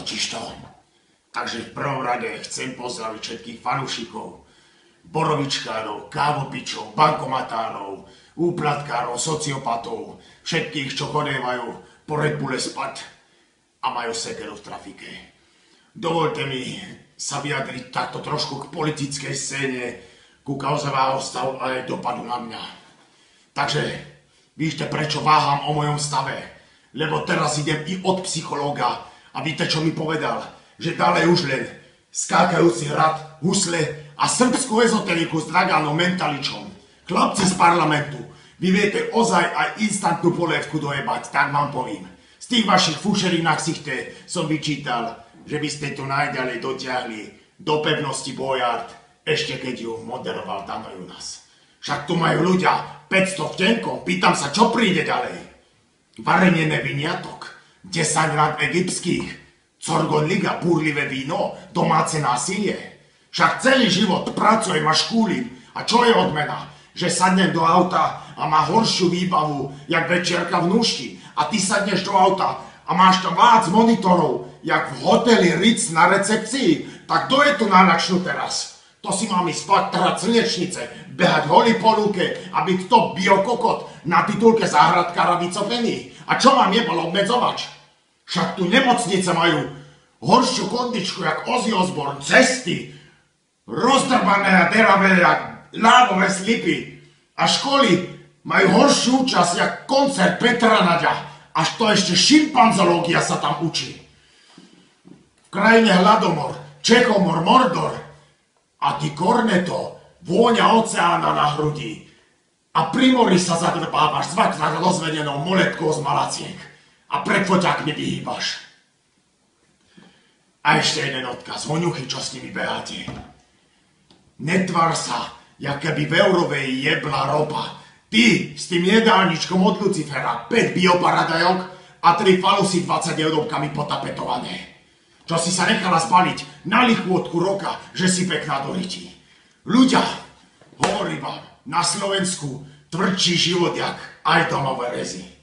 Totižto. Takže v prvom rade chcem pozdraviť všetkých fanúšikov, borovičkárov, kávopičov, bankomatárov, úplatkárov, sociopatov, všetkých, čo chodievajú po Red Bulle spať a majú sekeru v trafike. Dovolte mi sa vyjadriť takto trošku k politickej scéne, ku kauzového stavu a aj dopadu na mňa. Takže víte, prečo váham o mojom stave? Lebo teraz idem i od psychológa a víte, čo mi povedal? Že dále už len skákajúci hrad, husle a srbskú ezoteriku s Draganom Mentaličom. Chlapci z parlamentu, vy viete ozaj aj instantnú polievku dojebať, tak vám povím. Z tých vašich fušerín na ksichte som vyčítal, že by ste to najďalej dotiahli do pevnosti Bojard, ešte keď ju moderoval Dano Junas. Však tu majú ľudia 500 vtenkov, pýtam sa, čo príde ďalej. Varenie neviniatok, 10 rad egyptských, Corgon Liga, búrlivé víno, domáce násilie. Však celý život pracujem a škúlim. A čo je odmena? Že sadnem do auta a má horšiu výbavu, jak večierka v Núšti. A ty sadneš do auta a máš tam vác monitorov, jak v hoteli Ritz na recepcii. Tak kto je tu náračnú teraz? To si mám ísť spať, trhať slnečnice, behať holý po lúke, aby kto biokokot na titulke záhradkára vycopený. A čo mám jebal obmedzovač? Však tu nemocnice majú horšiu kondičku, jak Ozzy Osbourne, cesty, rozdrbané a deravé, jak lávové slipy. A školy majú horšiu účasť, jak koncert Petra Naďa. Až to ešte šimpanzológia sa tam učí. V krajine hladomor, Čechomor, Mordor. A ty korneto, vôňa oceána na hrudi. A pri mori sa zadrbávaš s dvakrát rozvedenou moletkou z malaciek. A pred foťákmi vyhýbaš. A ešte jeden odkaz, hoňuchy, čo s nimi beháte. Netvár sa, jak keby v Eurovej jebla ropa. Ty s tým jedálničkom od Lucifera, 5 bioparadajok a 3 falusy 20 európkami potapetované. Čo si sa nechala zbaliť na lichvôdku roka, že si pekná do ryti. Ľudia, hovorím vám, na Slovensku tvrdší život jak aj domové rezy.